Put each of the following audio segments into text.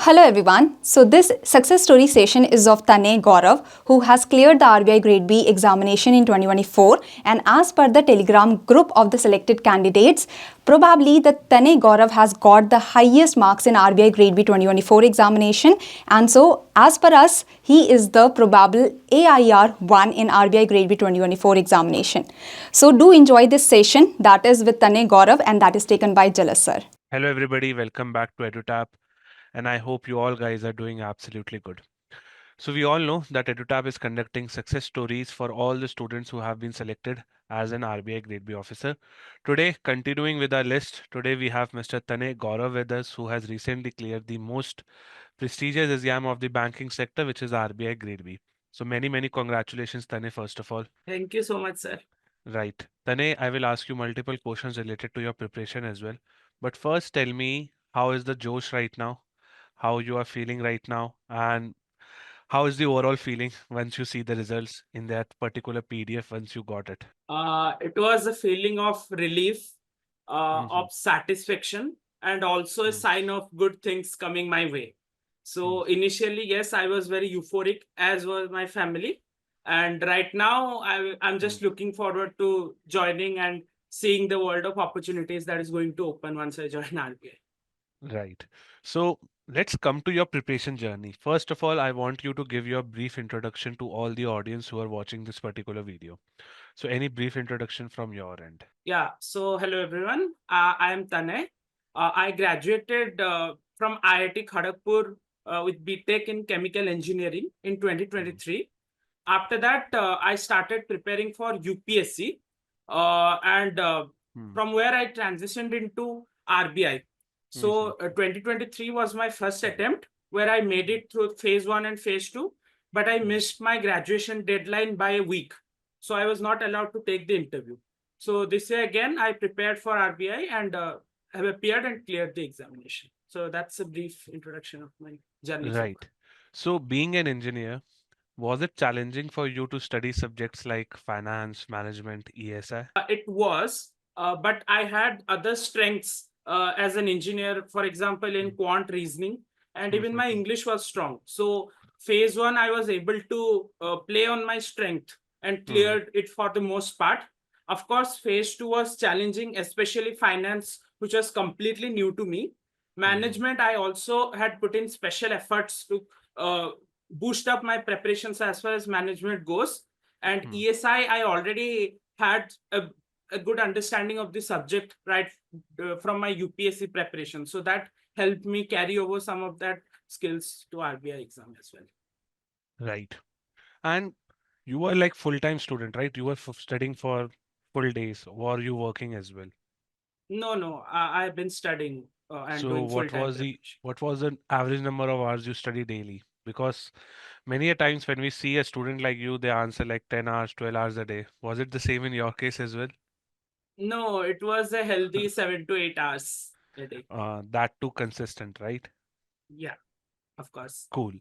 Hello everyone. So this success story session is of Tanay Gaurav, who has cleared the RBI Grade B examination in 2024, and as per the Telegram group of the selected candidates, probably the Tanay Gaurav has got the highest marks in RBI Grade B 2024 examination, and so as per us, he is the probable AIR 1 in RBI Grade B 2024 examination. So do enjoy this session that is with Tanay Gaurav and that is taken by Jalas sir. Hello, everybody. Welcome back to EduTap, and I hope you all guys are doing absolutely good. So, we all know that EduTap is conducting success stories for all the students who have been selected as an RBI Grade B officer. Today, continuing with our list, today we have Mr. Tanay Gaurav with us, who has recently cleared the most prestigious exam of the banking sector, which is RBI Grade B. So, many congratulations, Tanay, first of all. Thank you so much, sir. Right. Tanay, I will ask you multiple questions related to your preparation as well. But first, tell me, how is the Josh right now? How you are feeling right now? And how is the overall feeling once you see the results in that particular PDF once you got it? It was a feeling of relief, Mm-hmm. of satisfaction, and also a sign of good things coming my way. So initially, yes, I was very euphoric, as was my family. And right now, I'm just looking forward to joining and seeing the world of opportunities that is going to open once I join RBI. Right. So let's come to your preparation journey. First of all, I want you to give your brief introduction to all the audience who are watching this particular video. So any brief introduction from your end? Yeah. So hello everyone. I am Tanay. I graduated from IIT Kharagpur with BTech in Chemical Engineering in 2023. After that, I started preparing for UPSC, and Hmm. from where I transitioned into RBI. So Mhm. 2023 was my first attempt where I made it through phase 1 and phase 2, but I Hmm. missed my graduation deadline by a week. So I was not allowed to take the interview. So this year again, I prepared for RBI and have appeared and cleared the examination. So that's a brief introduction of my journey so far. Right. So being an engineer, was it challenging for you to study subjects like finance, management, ESI? It was, but I had other strengths as an engineer, for example, in quant reasoning, and even my English was strong. So, phase 1, I was able to play on my strength and Hmm. cleared it for the most part. Of course, phase 2 was challenging, especially finance, which was completely new to me. Mhm. Management, I also had put in special efforts to uh, boost up my preparations as far as management goes. And Hmm. ESI, I already had a good understanding of the subject right from my UPSC preparation. So that helped me carry over some of that skills to RBI exam as well. Right. And you were like full-time student, right? You were studying for full days, or you working as well? No, no, I've been studying and So doing full time preparation. what was the average number of hours you study daily? Because many a times when we see a student like you, they answer like 10 hours, 12 hours a day. Was it the same in your case as well? No, it was a healthy 7 to 8 hours a day. That too consistent, right? Yeah, of course. Cool.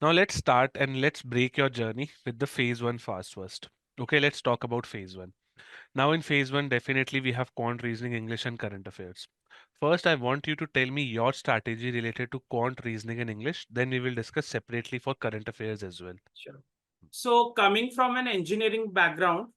Now let's start and let's break your journey with the phase one fast first. Okay, let's talk about phase one. Now in phase one, definitely we have quant reasoning, English and current affairs. First, I want you to tell me your strategy related to quant reasoning and English. Then we will discuss separately for current affairs as well. Sure. So, coming from an engineering background,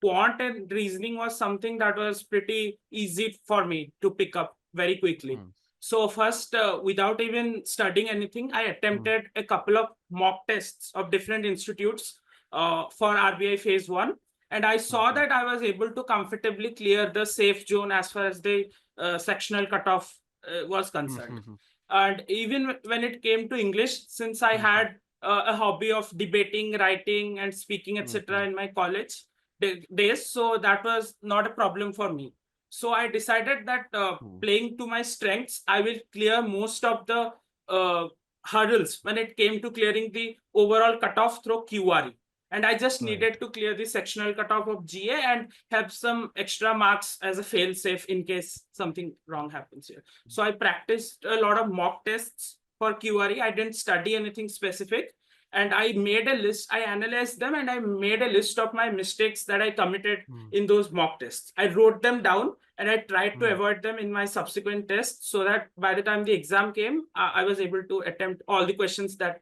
quant and reasoning was something that was pretty easy for me to pick up very quickly. Hmm. So, first, without even studying anything, I Hmm. attempted a couple of mock tests of different institutes for RBI phase 1. And I saw Mhm. that I was able to comfortably clear the safe zone as far as the sectional cutoff was concerned. Mhm. And even when it came to English, since I Mhm. had a hobby of debating, writing, and speaking, etc., Mhm. in my college days. So that was not a problem for me. So I decided that Mhm. playing to my strengths, I will clear most of the uh, hurdles when it came to clearing the overall cutoff through QRE. And I just Right. needed to clear the sectional cutoff of GA and have some extra marks as a fail safe in case something wrong happens here. So I practiced a lot of mock tests for QRE. I didn't study anything specific. and I made a list. I analyzed them and I made a list of my mistakes that I committed in those mock tests. I wrote them down and I tried to avoid them in my subsequent tests, so that by the time the exam came, I was able to attempt all the questions that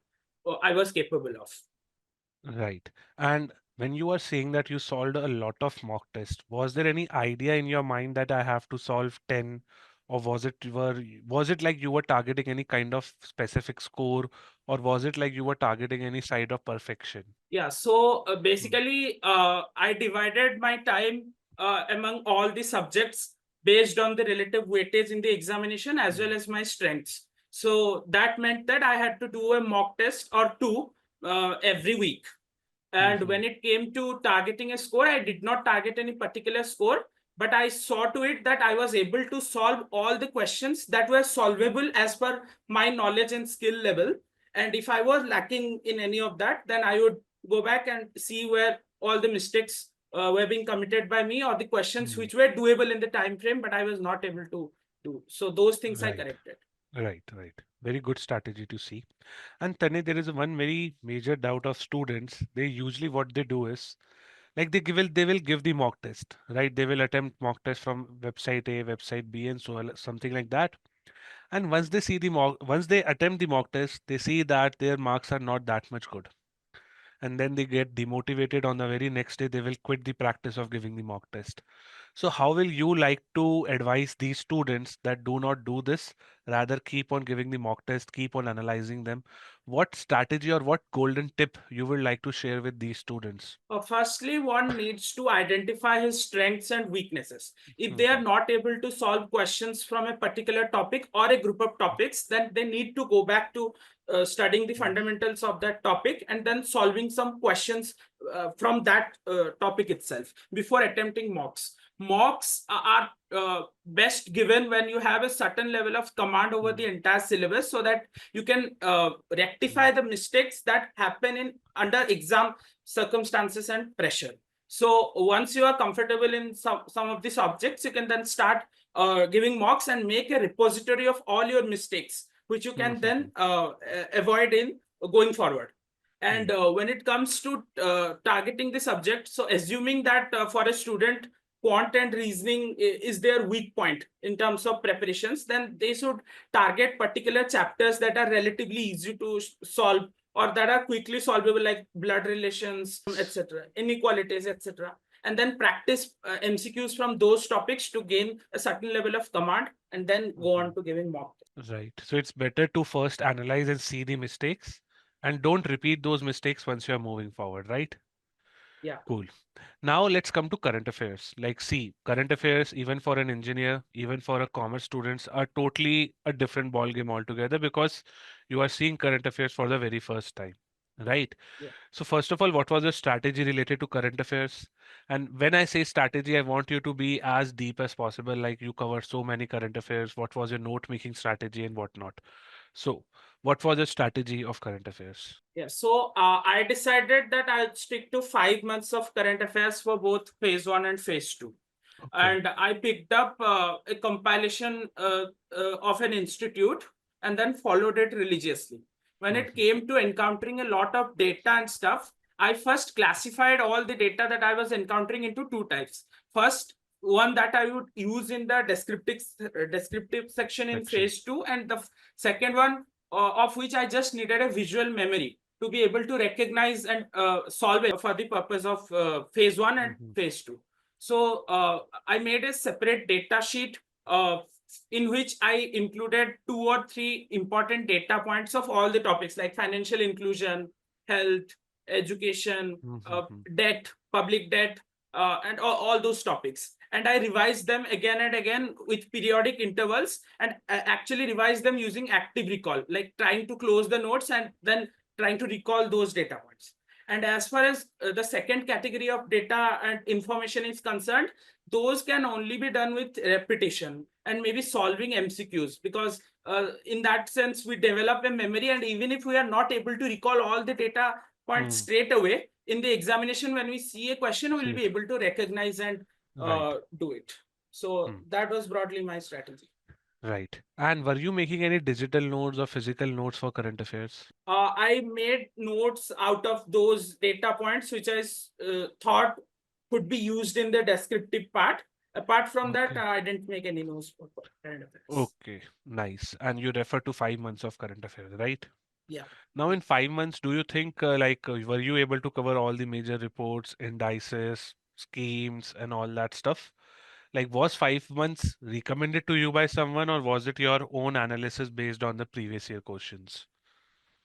I was capable of. Right. And when you are saying that you solved a lot of mock tests, was there any idea in your mind that I have to solve 10, or was it like you were targeting any kind of specific score, or was it like you were targeting any side of perfection? Yeah, so Mm, basically, I divided my time among all the subjects based on the relative weightage in the examination as well as my strengths. So that meant that I had to do a mock test or two every week. And mhm, when it came to targeting a score, I did not target any particular score, but I saw to it that I was able to solve all the questions that were solvable as per my knowledge and skill level. And if I was lacking in any of that, then I would go back and see where all the mistakes were being committed by me, or the questions mm. which were doable in the time frame, but I was not able to do. So those things I Right, corrected. right. Very good strategy to see. And Tane, there is one very major doubt of students. They usually what they do is like they will give the mock test, right? They will attempt mock test from website A, website B, and so on, something like that. And once they attempt the mock test, they see that their marks are not that much good. And then they get demotivated on the very next day, they will quit the practice of giving the mock test. So how will you like to advise these students that do not do this, rather keep on giving the mock test, keep on analyzing them? What strategy or what golden tip you would like to share with these students? Firstly, one needs to identify his strengths and weaknesses. If they are Mhm, not able to solve questions from a particular topic or a group of topics, then they need to go back to studying the mhm, fundamentals of that topic and then solving some questions from that topic itself before attempting mocks. Mocks are best given when you have a certain level of command over the mhm, entire syllabus, so that you can rectify the mistakes that happen in under exam circumstances and pressure. So once you are comfortable in some of the subjects, you can then start giving mocks and make a repository of all your mistakes, which you mhm, can then mhm, avoid in going forward. And mhm, when it comes to targeting the subject, so assuming that for a student, quant and reasoning is their weak point in terms of preparations, then they should target particular chapters that are relatively easy to solve or that are quickly solvable, like blood relations, etc., inequalities, etc. And then practice MCQs from those topics to gain a certain level of command, and then go mhm. on to giving mock. Right. So it's better to first analyze and see the mistakes and don't repeat those mistakes once you're moving forward, right? Yeah. Cool. Now let's come to current affairs. Like, see, current affairs, even for an engineer, even for a commerce students, are totally a different ball game altogether because you are seeing current affairs for the very first time, right? Yeah. So first of all, what was your strategy related to current affairs? And when I say strategy, I want you to be as deep as possible. Like you covered so many current affairs. What was your note making strategy and whatnot? So, what was your strategy of current affairs? Yeah, so I decided that I'll stick to 5 months of current affairs for both phase one and phase two. Okay. And I picked up a compilation of an institute and then followed it religiously. When it Mhm, came to encountering a lot of data and stuff, I first classified all the data that I was encountering into two types. First, one that I would use in the descriptive section in section. phase two, and the second one of which I just needed a visual memory to be able to recognize and solve it for the purpose of phase one and Mhm, phase two. So I made a separate data sheet in which I included 2 or 3 important data points of all the topics like financial inclusion, health, education, mhm, debt, public debt, and all those topics. And I revised them again and again with periodic intervals, and actually revised them using active recall, like trying to close the notes and then trying to recall those data points. And as far as the second category of data and information is concerned, those can only be done with repetition and maybe solving MCQs, because in that sense, we develop a memory. And even if we are not able to recall all the data points mm. straight away, in the examination, when we see a question, we'll See, be able to recognize and right. do it. So Mm. that was broadly my strategy. Right. And were you making any digital notes or physical notes for current affairs? I made notes out of those data points which thought could be used in the descriptive part. Apart from that, Okay. I didn't make any notes for current affairs. Okay. Nice. And you refer to 5 months of current affairs, right? Yeah. Now, in 5 months, do you think were you able to cover all the major reports, indices, schemes, and all that stuff? Like, was 5 months recommended to you by someone, or was it your own analysis based on the previous year questions?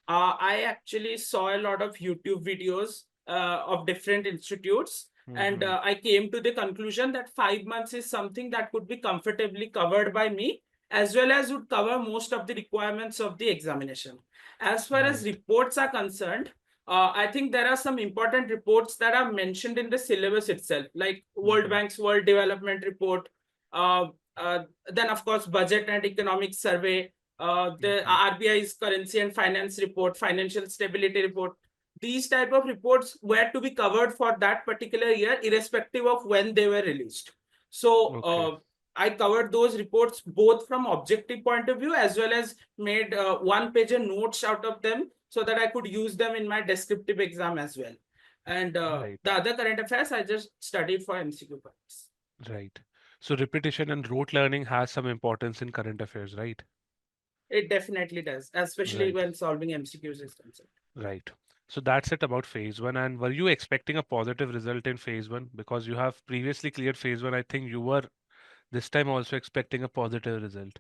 I actually saw a lot of YouTube videos of different institutes, and Mm-hmm. I came to the conclusion that 5 months is something that could be comfortably covered by me, as well as would cover most of the requirements of the examination. As far as Right. reports are concerned, I think there are some important reports that are mentioned in the syllabus itself, like World Mm-hmm. Bank's World Development Report, uh, then, of course, Budget and Economic Survey, the Mm-hmm. RBI's currency and finance report, financial stability report. These type of reports were to be covered for that particular year, irrespective of when they were released. So Okay. I covered those reports both from objective point of view as well as made one-pager notes out of them so that I could use them in my descriptive exam as well. And Right. the other current affairs I just studied for MCQ points. Right. So repetition and rote learning has some importance in current affairs, right? It definitely does, especially Right. when solving MCQs is concerned. Right. So that's it about phase one. And were you expecting a positive result in phase one? Because you have previously cleared phase one. I think you were this time also expecting a positive result.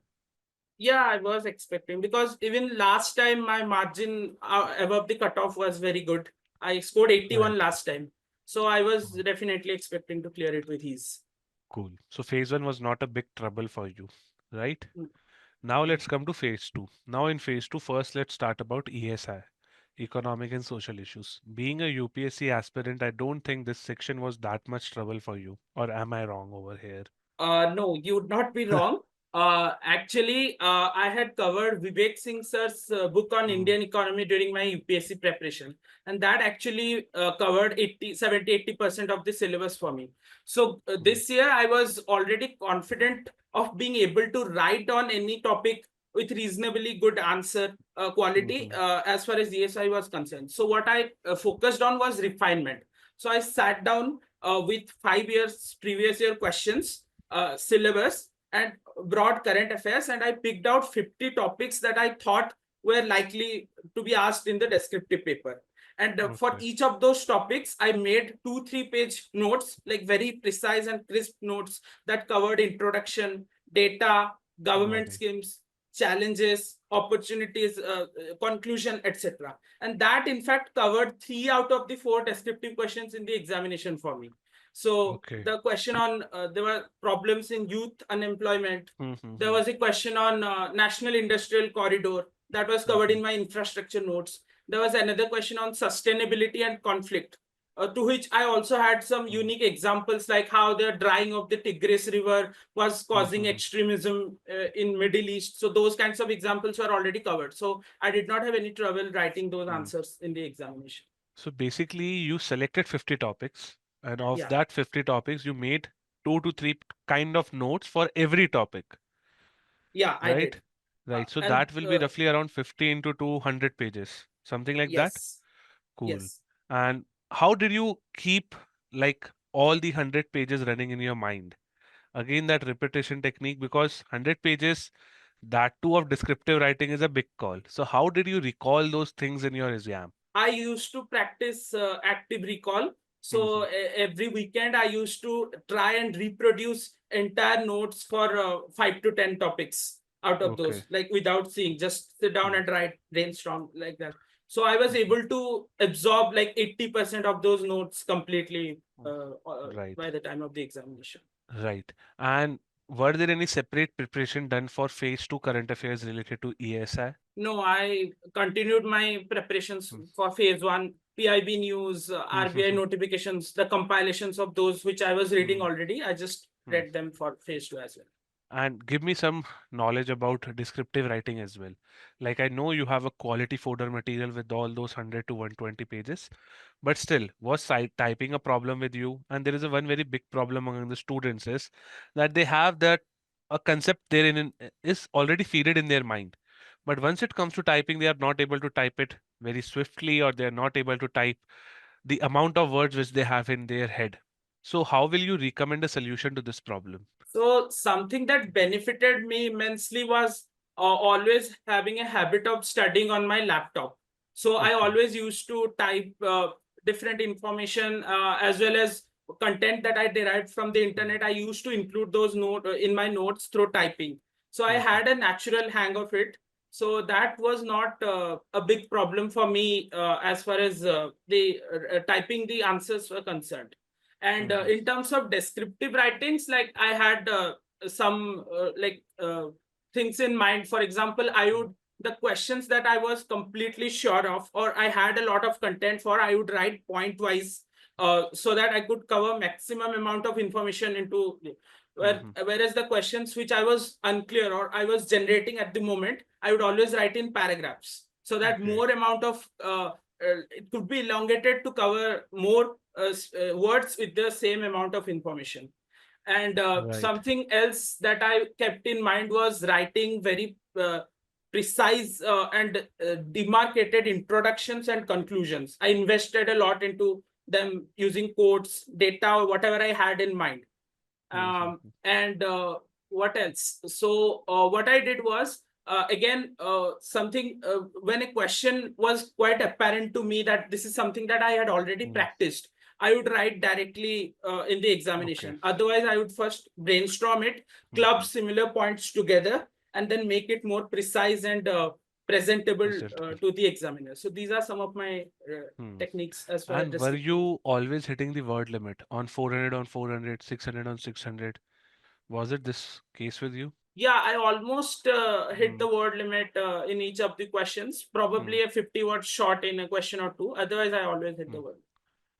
Yeah, I was expecting because even last time my margin above the cutoff was very good. I scored 81 Right. last time. So I was Mhm. definitely expecting to clear it with ease. Cool. So phase one was not a big trouble for you, right? Mm. Now let's come to phase two. Now in phase two, first let's start about ESI, economic and social issues. Being a UPSC aspirant, I don't think this section was that much trouble for you. Or am I wrong over here? No, you would not be wrong. Actually, I had covered Vivek Singh sir's book on Mm, Indian economy during my UPSC preparation. And that actually covered 80% of the syllabus for me. So mm, this year, I was already confident of being able to write on any topic with reasonably good answer quality mhm, as far as ESI was concerned. So what I focused on was refinement. So I sat down with 5 years previous year questions, syllabus, and broad current affairs, and I picked out 50 topics that I thought were likely to be asked in the descriptive paper. And for Okay. each of those topics, I made 2-3 page notes, like very precise and crisp notes that covered introduction, data, Got government it. schemes, challenges, opportunities, conclusion, etc. And that, in fact, covered 3 out of the 4 descriptive questions in the examination for me. So Okay. the question on there were problems in youth unemployment. There Mm-hmm, was a question on national industrial corridor that was covered mm-hmm, in my infrastructure notes. There was another question on sustainability and conflict, to which I also had some unique examples, like how the drying of the Tigris River was causing mm-hmm, extremism in Middle East. So those kinds of examples were already covered. So I did not have any trouble writing those mm. answers in the examination. So basically, you selected 50 topics, and of Yeah, that 50 topics, you made 2 to 3 kind of notes for every topic, yeah, I right? did. Right. So And that will be roughly around 15 to 200 pages, something like that. yes, Cool. yes. And how did you keep like all the 100 pages running in your mind? Again, that repetition technique, because 100 pages, that too of descriptive writing is a big call. So how did you recall those things in your exam? I used to practice active recall. So Hmm. every weekend, I used to try and reproduce entire notes for 5 to 10 topics out of Okay. those, like without seeing, just sit down Hmm. and write, brainstorm like that. So I was Mhm. able to absorb like 80% of those notes completely Right. by the time of the examination. Right. And were there any separate preparation done for phase two current affairs related to ESI? No, I continued my preparations for phase one, PIB news, RBI Mm-hmm. notifications, the compilations of those which I was reading already. I just read them for phase two as well. And give me some knowledge about descriptive writing as well. Like I know you have a quality folder material with all those 100 to 120 pages, but still, was typing a problem with you? And there is a one very big problem among the students is that they have that a concept therein is already feeded in their mind. But once it comes to typing, they are not able to type it very swiftly, or they are not able to type the amount of words which they have in their head. So, how will you recommend a solution to this problem? So something that benefited me immensely was always having a habit of studying on my laptop. So I Okay. always used to type different information as well as content that I derived from the internet. I used to include those note in my notes through typing. So I Mhm. had a natural hang of it. So that was not a big problem for me as far as the typing the answers were concerned. And Mhm. in terms of descriptive writings, like I had some things in mind. For example, I would the questions that I was completely sure of, or I had a lot of content for, I would write point wise, so that I could cover maximum amount of information into. Mhm. Whereas the questions which I was unclear or I was generating at the moment, I would always write in paragraphs, so that Okay. more amount of it could be elongated to cover more words with the same amount of information. And Right. something else that I kept in mind was writing very precise and demarcated introductions and conclusions. I invested a lot into them using quotes, data, or whatever I had in mind. Mhm. And what else? So what I did was again something when a question was quite apparent to me that this is something that I had already Mhm. practiced, I would write directly in the Okay. examination. Otherwise, I would first brainstorm it, club Mhm. similar points together, and then make it more precise and presentable Presentable. to the examiner. So these are some of my Hmm. techniques as far as And were descriptive. you always hitting the word limit on 400 on 400, 600 on 600? Was it this case with you? Yeah, I almost hit Mm. the word limit in each of the questions. Mm. Probably a 50 word short in a question or two. Otherwise, I always hit the Mm. word.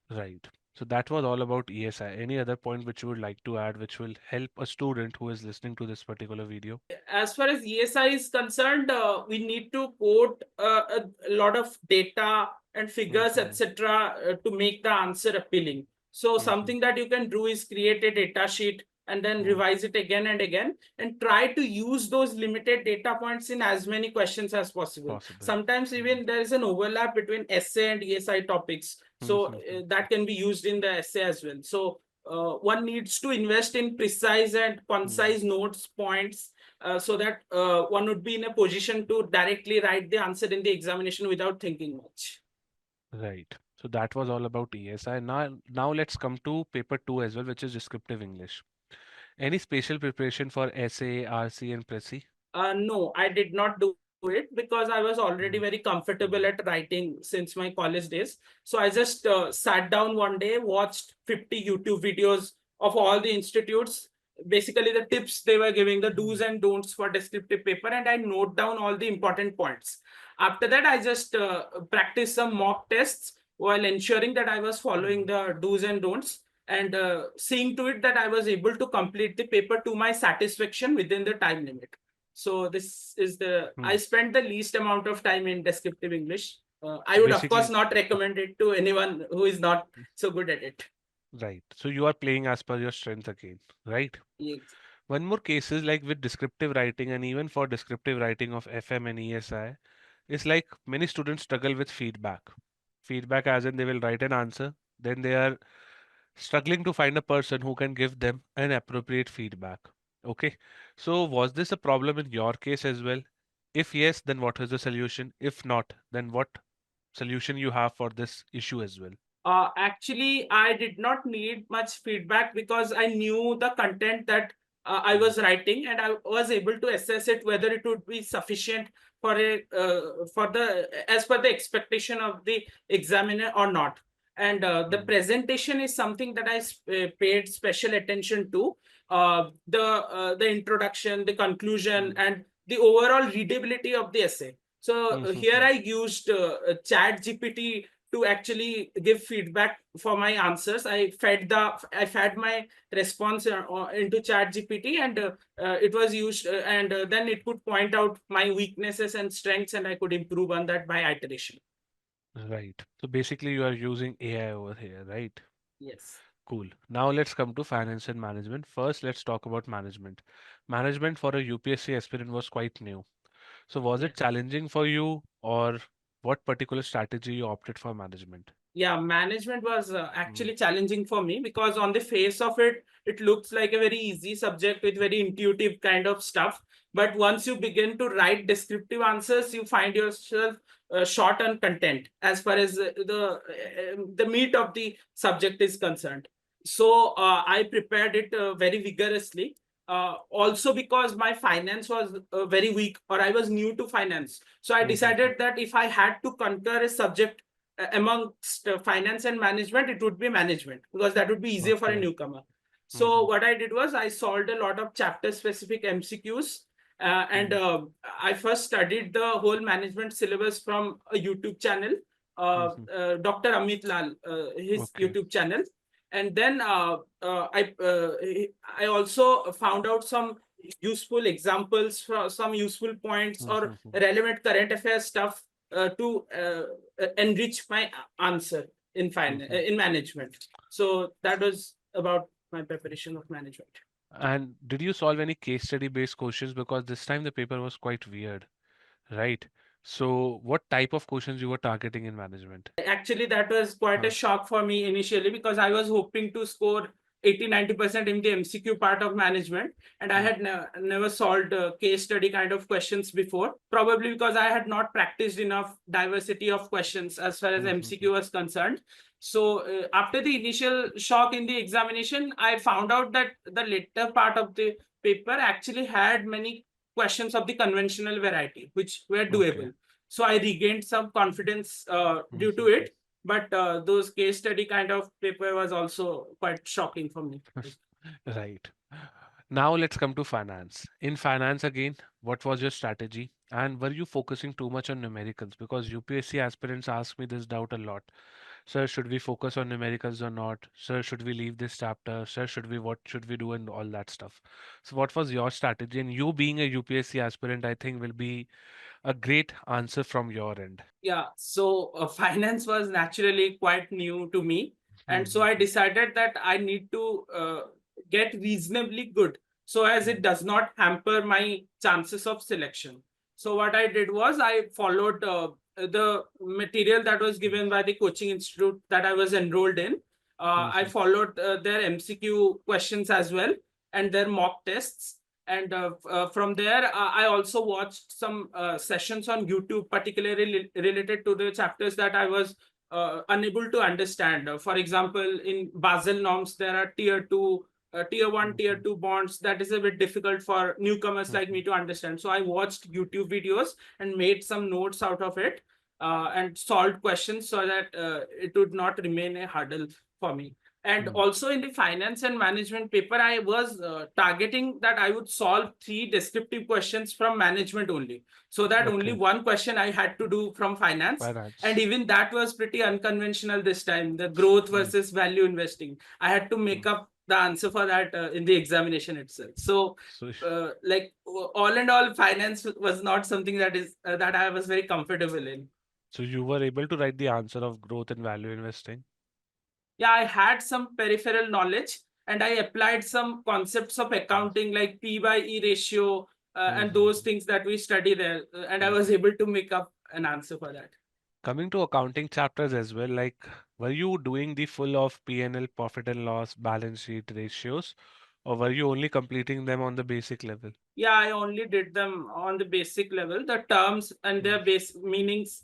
Right. So that was all about ESI. Any other point which you would like to add which will help a student who is listening to this particular video? As far as ESI is concerned, we need to quote a lot of data and figures, Mm-hmm. etc., to make the answer appealing. So Mm-hmm. something that you can do is create a data sheet and then Mm. revise it again and again, and try to use those limited data points in as many questions as possible. Possible. Sometimes Mm. even there is an overlap between essay and ESI topics, so Mm-hmm. that can be used in the essay as well. So one needs to invest in precise and Mm. concise notes points, so that one would be in a position to directly write the answer in the examination without thinking much. Right. So that was all about ESI. Now let's come to paper two as well, which is descriptive English. Any special preparation for essay, RC, and Prezi? No, I did not do it because I was already very Mm. comfortable Mm. at writing since my college days. So I just sat down one day, watched 50 YouTube videos of all the institutes, basically the tips they were giving, the do's Mm. and don'ts for descriptive paper, and I note down all the important points. After that, I just practiced some mock tests while ensuring that I was following Mm. the do's and don'ts, and seeing to it that I was able to complete the paper to my satisfaction within the time limit. So this is I Mm. spent the least amount of time in descriptive English. I So would of course basically, not uh, recommend it to anyone who is not so good at it. right. So you are playing as per your strength again, right? Yes. One more case is like with descriptive writing, and even for descriptive writing of FM and ESI, it's like many students struggle with feedback. Feedback as in they will write an answer, then they are struggling to find a person who can give them an appropriate feedback. Okay. So was this a problem in your case as well? If yes, then what is the solution? If not, then what solution you have for this issue as well? Actually, I did not need much feedback because I knew the content that I Mm. was writing, and I was able to assess it whether it would be sufficient for a for the as per the expectation of the examiner or not. And the Mm. presentation is something that I paid special attention to. The introduction, the conclusion, Mm. and the overall readability of the essay. So here Mhm. I used Chat GPT to actually give feedback for my answers. I fed my response into Chat GPT, and it was used, and then it could point out my weaknesses and strengths, and I could improve on that by iteration. Right. So basically you are using AI over here, right? Yes. Cool. Now let's come to finance and management. First, let's talk about management. Management for a UPSC aspirant was quite new. So was it Yes. challenging for you, or what particular strategy you opted for management? Yeah, management was Mm, actually challenging for me because on the face of it, it looks like a very easy subject with very intuitive kind of stuff. But once you begin to write descriptive answers, you find yourself short on content as far as the meat of the subject is concerned. So I prepared it very vigorously. Also because my finance was very weak, or I was new to finance. So I mhm, decided that if I had to conquer a subject amongst finance and management, it would be management because that would be easier for a Okay. newcomer. So Mhm, what I did was I solved a lot of chapter specific MCQs, and mm, I first studied the whole management syllabus from a YouTube channel, mhm. Dr. Amit Lal, his Okay. YouTube channel. And then I also found out some useful examples, some useful points or Mhm. relevant current affairs stuff to enrich my answer Mhm. in management. So that was about my preparation of management. And did you solve any case study based questions? Because this time the paper was quite weird, right? So what type of questions you were targeting in management? Actually, that was quite a Huh. shock for me initially because I was hoping to score 80-90% in the MCQ part of management, and I Mm, had never solved case study kind of questions before, probably because I had not practiced enough diversity of questions as far as mhm, MCQ was concerned. So after the initial shock in the examination, I found out that the later part of the paper actually had many questions of the conventional variety which were okay. doable. So I regained some confidence due to Mhm. it. But those case study kind of paper was also quite shocking for me. Right. Now let's come to finance. In finance again, what was your strategy? And were you focusing too much on numericals? Because UPSC aspirants ask me this doubt a lot. Sir, should we focus on numericals or not? Sir, should we leave this chapter? Sir, what should we do and all that stuff? So what was your strategy? And you being a UPSC aspirant, I think will be a great answer from your end. Yeah, so finance was naturally quite new to me. And so Mhm, I decided that I need to get reasonably good so as it mhm, does not hamper my chances of selection. So what I did was I followed the material that was given by the coaching institute that I was enrolled in. I mhm, followed their MCQ questions as well and their mock tests. And from there, I also watched some sessions on YouTube, particularly related to the chapters that I was unable to understand. For example, in Basel norms, there are tier two, tier one, tier mhm, two bonds. That is a bit difficult for newcomers like mhm, me to understand. So I watched YouTube videos and made some notes out of it and solved questions so that it would not remain a hurdle for me. And mhm. also in the finance and management paper, I was targeting that I would solve three descriptive questions from management only. So that only Okay. one question I had to do from finance. And Finance. even that was pretty unconventional this time, the growth Mm, versus value investing. I had to mm. make up the answer for that in the examination itself. So So, like all in all, finance was not something that I was very comfortable in. so you were able to write the answer of growth and value investing. Yeah, I had some peripheral knowledge and I applied some concepts of accounting like P by E ratio and those Mhm, things that we study there. And I was mhm. able to make up an answer for that. Coming to accounting chapters as well, like were you doing the full of P&L, profit and loss, balance sheet ratios, or were you only completing them on the basic level? Yeah, I only did them on the basic level, the terms and Mm, their base meanings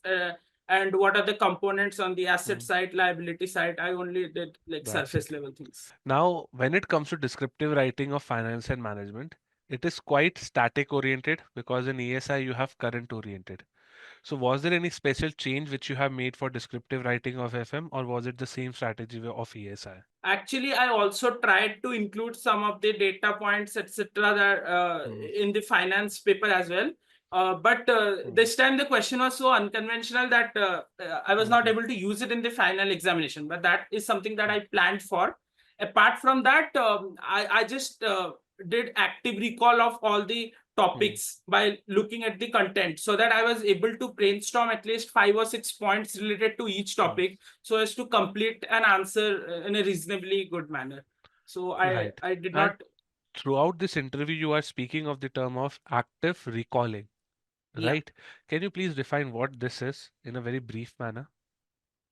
and what are the components on the asset mm. side, liability side. I only did like That's surface it. level things. Now, when it comes to descriptive writing of finance and management, it is quite static oriented because in ESI you have current oriented. So was there any special change which you have made for descriptive writing of FM, or was it the same strategy of ESI? Actually, I also tried to include some of the data points, etc., that Mm, in the finance paper as well. But mm, this time the question was so unconventional that I was not mhm, able to use it in the final examination. But that is something that I planned for. Apart from that, I just did active recall of all the topics by looking at the content, so that I was able to brainstorm at least 5 or 6 points related to each topic, so as to complete an answer in a reasonably good manner. So Right. I did And not. throughout this interview, you are speaking of the term of active recalling, Yeah. right? Can you please define what this is in a very brief manner?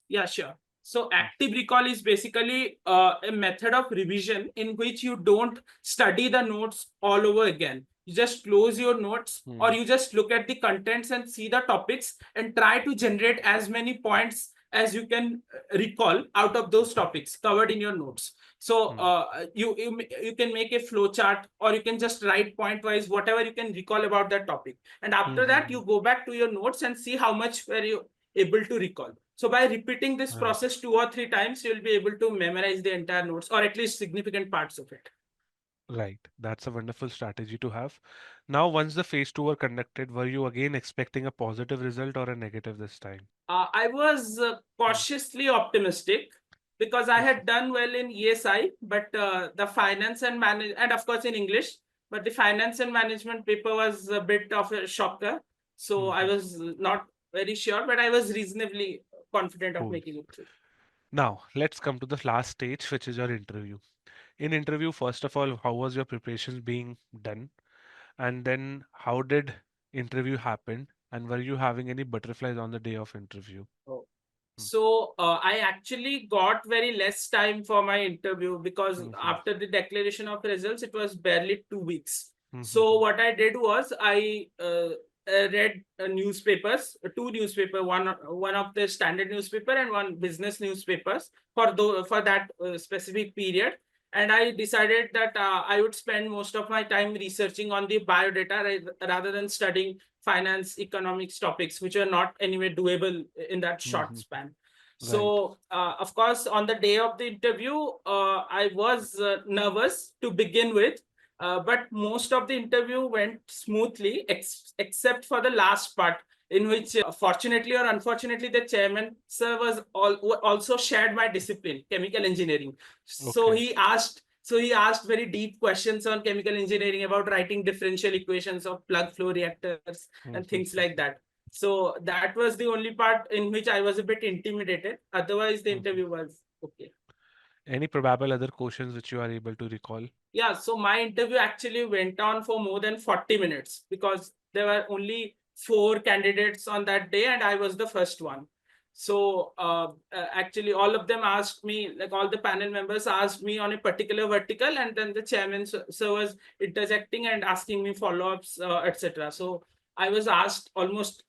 Yeah, sure. So Mm, active recall is basically a method of revision in which you don't study the notes all over again. You just close your notes, or mm, you just look at the contents and see the topics and try to generate as many points as you can recall out of those topics covered in your notes. So mm, you can make a flow chart, or you can just write point wise whatever you can recall about that topic. And after that, mhm. you go back to your notes and see how much were you able to recall. So by repeating this Right. process 2 or 3 times, you'll be able to memorize the entire notes, or at least significant parts of it. Right. That's a wonderful strategy to have. Now, once the phase two were conducted, were you again expecting a positive result or a negative this time? I was cautiously optimistic because I Mhm, had done well in ESI, but the finance and manage, and of course in English, but the finance and management paper was a bit of a shocker. So I mhm. was not very sure, but I was reasonably confident of Cool. making it through. Now, let's come to the last stage, which is your interview. In interview, first of all, how was your preparations being done? And then how did interview happen? And were you having any butterflies on the day of interview? Oh. Mm, So I actually got very less time for my interview because mhm, after the declaration of results, it was barely 2 weeks. So mhm, what I did was I read newspapers, two newspaper, one of the standard newspaper and one business newspapers for that specific period. And I decided that I would spend most of my time researching on the biodata rather than studying finance, economics topics, which are not anyway doable in that short mhm. span. Right. So, of course, on the day of the interview, I was nervous to begin with, but most of the interview went smoothly, except for the last part, in which, fortunately or unfortunately, the chairman sir also shared my discipline, chemical engineering. So Okay. he asked very deep questions on chemical engineering about writing differential equations of plug flow reactors and Mhm. things like that. So that was the only part in which I was a bit intimidated. Otherwise, the Mhm. interview was okay. Any probable other questions which you are able to recall? Yeah, so my interview actually went on for more than 40 minutes because there were only 4 candidates on that day and I was the first one. So actually, all of them asked me, like all the panel members asked me on a particular vertical, and then the chairman sir was interjecting and asking me follow-ups, etc. So I was asked almost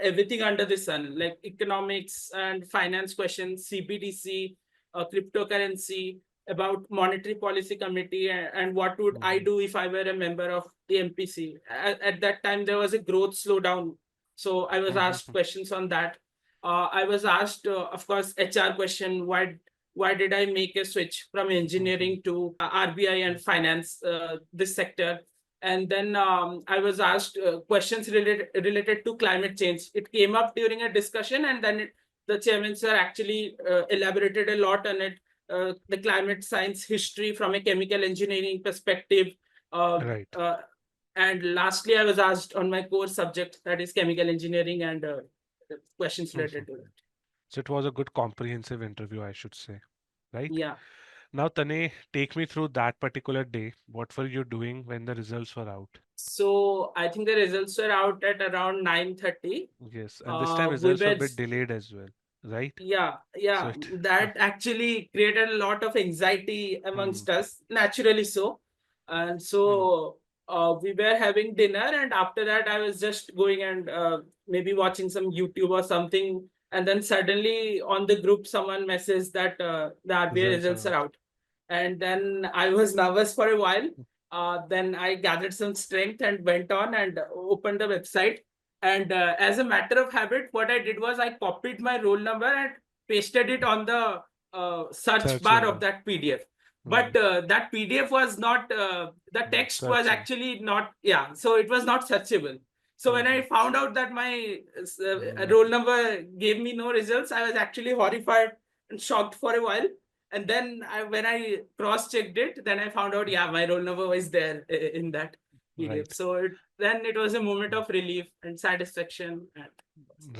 everything under the sun, like economics and finance questions, CBDC, cryptocurrency, about monetary policy committee, and what would I Mhm, do if I were a member of the MPC. At that time, there was a growth slowdown. So I was asked mhm, questions on that. I was asked, of course, HR question, why did I make a switch from mhm, engineering to RBI and finance, this sector? And then I was asked questions related to climate change. It came up during a discussion, and then the chairman sir actually elaborated a lot on it, the climate science history from a chemical engineering perspective. Uh, right. uh, and lastly, I was asked on my core subject, that is chemical engineering, and questions related Mhm. to that. So it was a good comprehensive interview, I should say, right? Yeah. Now, Tane, take me through that particular day. What were you doing when the results were out? So I think the results were out at around 9:30. Yes, and this time We results were a were bit delayed as well, right? Yeah, So yeah, it, that actually created a lot of anxiety hmm, amongst us, naturally so. And hmm, so we were having dinner, and after that, I was just going and maybe watching some YouTube or something. And then suddenly on the group, someone messaged that the RBI results are results are out. out. And then I was nervous for a while. Then I gathered some strength and went on and opened the website. And as a matter of habit, what I did was I copied my roll number and pasted it on the search Search bar of engine. that PDF. Hmm, But that PDF was not, the text was searching. actually not, yeah, so it was not searchable. So when I Hmm, found out that my hmm, roll number gave me no results, I was actually horrified and shocked for a while. And then when I cross checked it, then I found out, yeah, my roll number was there in that. PDF. Right. So then it was a moment of relief and satisfaction. And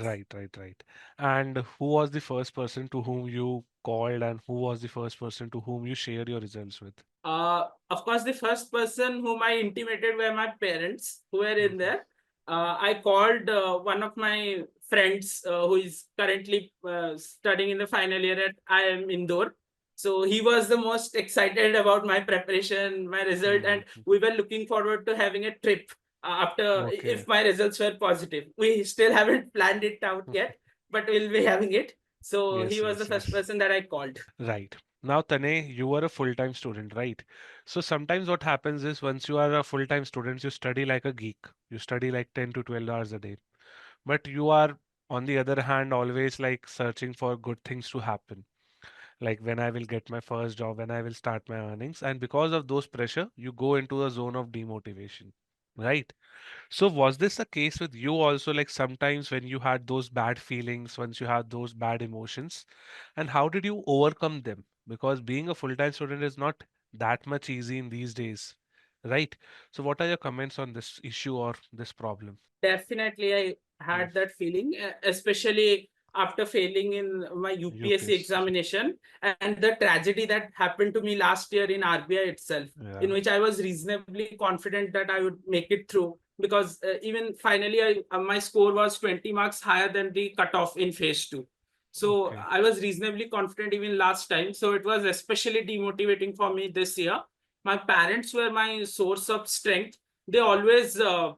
Right, right, right. And who was the first person to whom you called, and who was the first person to whom you shared your results with? of course, the first person whom I intimated were my parents who were in Mhm. there. I called one of my friends who is currently studying in the final year at IIM Indore. So he was the most excited about my preparation, my result, and Mhm. we were looking forward to having a trip after Okay. if my results were positive. We still haven't planned it out yet, but we'll be having it. So he Yes, was the yes, first yes. person that I called. Right. Now, Tanay, you are a full-time student, right? So sometimes what happens is once you are a full-time student, you study like a geek. You study like 10 to 12 hours a day. But you are, on the other hand, always like searching for good things to happen. Like when I will get my first job, when I will start my earnings. And because of those pressure, you go into a zone of demotivation, right? So was this the case with you also, like sometimes when you had those bad feelings, once you had those bad emotions, and how did you overcome them? Because being a full-time student is not that much easy in these days, right? So what are your comments on this issue or this problem? Definitely, I Hmm. had that feeling, especially after failing in my UPSC UPS. examination and the tragedy that happened to me last year in RBI itself, in Yeah. which I was reasonably confident that I would make it through because even finally my score was 20 marks higher than the cutoff in phase two. So Okay. I was reasonably confident even last time. So it was especially demotivating for me this year. My parents were my source of strength. They always Hmm.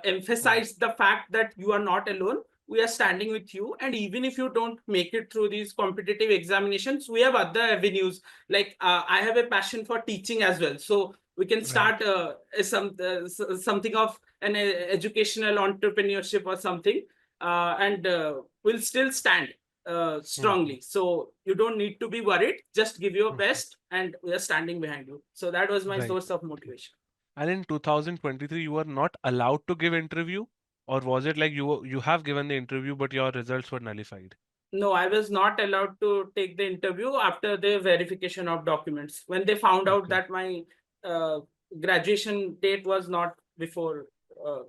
emphasize the fact that you are not alone. We are standing with you, and even if you don't make it through these competitive examinations, we have other avenues. Like I have a passion for teaching as well, so we can Right. start something of an educational entrepreneurship or something, and we'll still stand Mhm. strongly. So you don't need to be worried. Just give your Mhm. best, and we are standing behind you. So that was my Right. source of motivation. And in 2023, you were not allowed to give interview, or was it like you have given the interview, but your results were nullified? No, I was not allowed to take the interview after the verification of documents. When they found out Okay. that my uh, graduation date was not before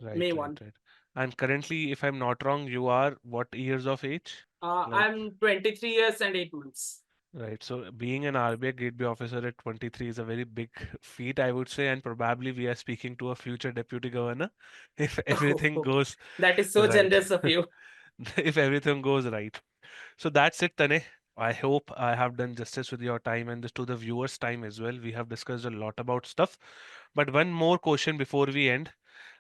Right, May right, 1. right. And currently, if I'm not wrong, you are what years of age? Like, I'm 23 years and 8 months. right. So being an RBI Grade B officer at 23 is a very big feat, I would say, and probably we are speaking to a future deputy governor if everything Oh, goes that is so right. generous of you. If everything goes right. So that's it, Tane. I hope I have done justice with your time and this to the viewers' time as well. We have discussed a lot about stuff. But one more question before we end.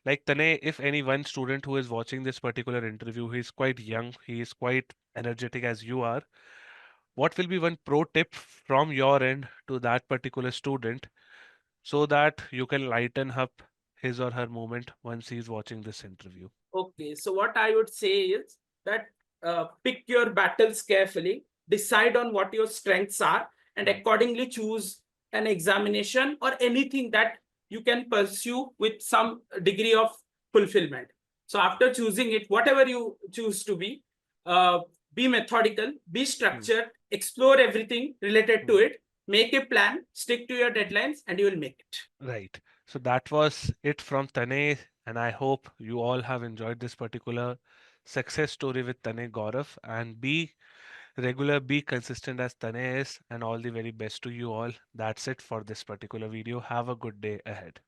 Like Tane, if any one student who is watching this particular interview, he is quite young, he is quite energetic as you are, what will be one pro tip from your end to that particular student so that you can lighten up his or her moment once he is watching this interview? Okay, so what I would say is that pick your battles carefully, decide on what your strengths are, and Hmm. accordingly choose an examination or anything that you can pursue with some degree of fulfillment. So, after choosing it, whatever you choose to uh, be methodical, be Hmm. structured, explore everything related to Hmm. it, make a plan, stick to your deadlines, and you will make it. Right. So that was it from Tanay, and I hope you all have enjoyed this particular success story with Tanay Gaurav. And be regular, be consistent as Tanay is, and all the very best to you all. That's it for this particular video. Have a good day ahead.